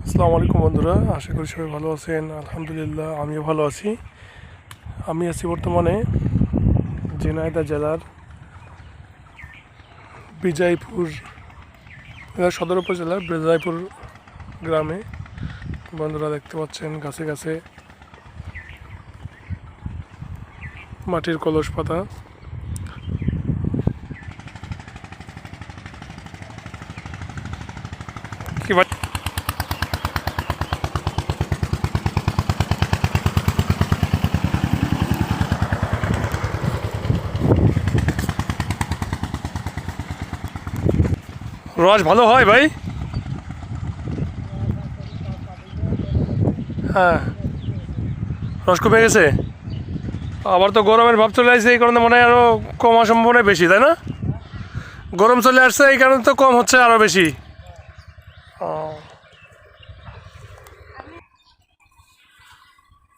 আসসালামু আলাইকুম বন্ধুরা, আশা করি সবাই ভালো আছেন। আলহামদুলিল্লাহ আমিও ভালো আছি। আমি আছি বর্তমানে ঝিনাইদহ জেলার বিজয়পুর সদর উপজেলার বিজয়পুর গ্রামে। বন্ধুরা দেখতে পাচ্ছেন গাছে গাছে মাটির কলস পাতা। কি ভাই, রস ভালো হয় ভাই? হ্যাঁ, রস কমে গেছে। আবার তো গরমের ভাব চলে আসছে, এই কারণে মনে হয় আরও কম হওয়ার সম্ভাবনা বেশি, তাই না? গরম চলে আসছে, এই কারণে তো কম হচ্ছে আরও বেশি।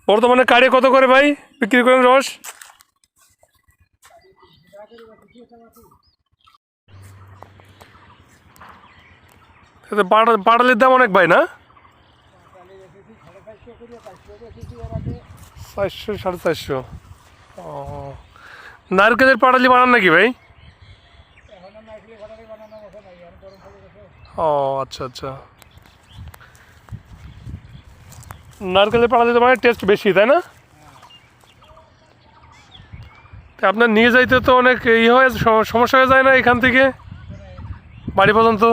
বর্তমানে কাড়ে কত করে ভাই বিক্রি করেন রস? পাটালির দাম অনেক ভাই, না? 400 450। ও, নারকেলের পাটালি বানান নাকি ভাই? ও আচ্ছা আচ্ছা, নারকেলের পাটালি তো মানে টেস্ট বেশি, তাই না? তা আপনার নিয়ে যাইতে তো অনেক হয়ে সমস্যা হয়ে যায় না এখান থেকে বাড়ি পর্যন্ত?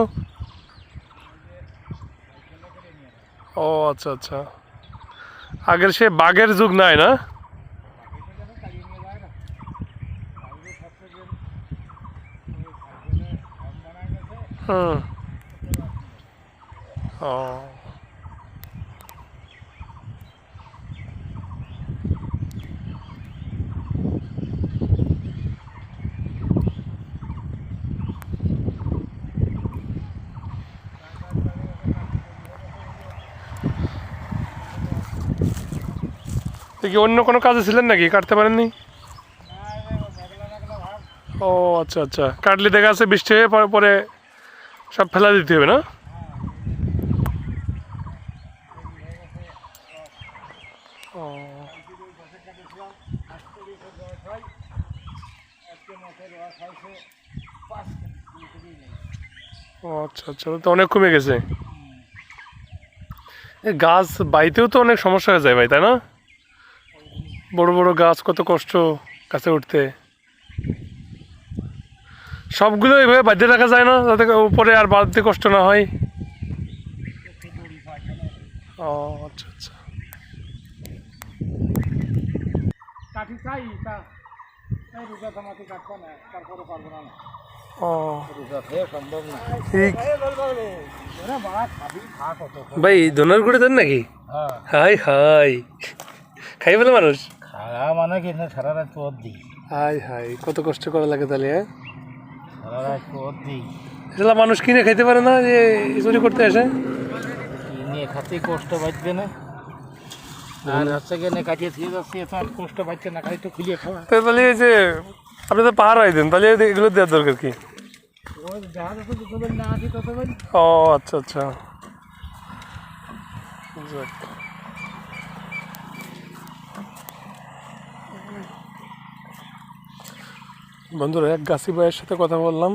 ও আচ্ছা আচ্ছা, আগের সে বাঘের যুগ নাই, না? হুম। ও, কি অন্য কোনো কাজে ছিলেন নাকি, কাটতে পারেননি? ও আচ্ছা আচ্ছা, কাটলে দেখা যাচ্ছে বৃষ্টি হয়ে পরে পরে সব ফেলা দিতে হবে, না? ও ও আচ্ছা আচ্ছা, তো অনেক কমে গেছে। এই গাছ বাইতেও তো অনেক সমস্যা হয়ে যায় ভাই, তাই না? বড় বড় গাছ, কত কষ্ট গাছে উঠতে। সবগুলো এইভাবে বাঁধতে রাখা যায় না, যাতে উপরে আর বাঁধতে কষ্ট না হয়? ও আচ্ছা আচ্ছা। ও ঠিক ভাই, ধনের গুঁড়ে দেন নাকি? হাই হাই, খাই বলে মানুষ খাওয়া মানে কি না, সারা রাত পথ দিই। হাই হাই, কত কষ্ট করা লাগে তাহলে, হ্যাঁ? সারা রাত পথ দিই, এগুলা মানুষ কিনে খাইতে পারে না, যে চুরি করতে আসে? কিনে খাতে কষ্ট বাঁচবে না, আর হচ্ছে গিয়ে কাটিয়ে দিয়ে যাচ্ছে, এত আর কষ্ট বাঁচছে না, খালি তো খুলিয়ে খাওয়া। তো তাহলে এই যে আপনি তো পাহাড় আই দেন, তাহলে এগুলো দেওয়ার দরকার কি? ওই যাহা যত যতবেন না আছি ততবেন। ও আচ্ছা আচ্ছা, যাক। বন্ধুরা, এক গাছি ভাইয়ের সাথে কথা বললাম।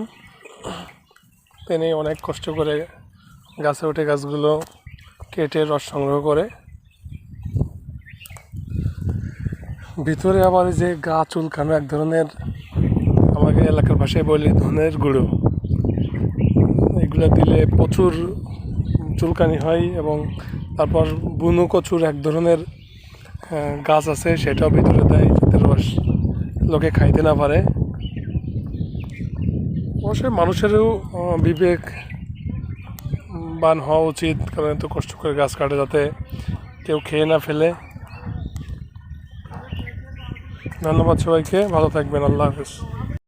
তিনি অনেক কষ্ট করে গাছে উঠে গাছগুলো কেটে রস সংগ্রহ করে, ভিতরে আবার এই যে গা চুলকানো এক ধরনের, আমাকে এলাকার ভাষায় বলে ধনের গুঁড়ো, এগুলো দিলে প্রচুর চুলকানি হয়। এবং তারপর বুনো কচুর এক ধরনের গাছ আছে, সেটাও ভিতরে দেয় যাতে রস লোকে খাইতে না পারে। অবশ্যই মানুষেরও বিবেক বান হওয়া উচিত, কারণ এত কষ্ট করে গাছ কাটে যাতে কেউ খেয়ে না ফেলে। ধন্যবাদ সবাইকে, ভালো থাকবেন, আল্লাহ হাফেজ।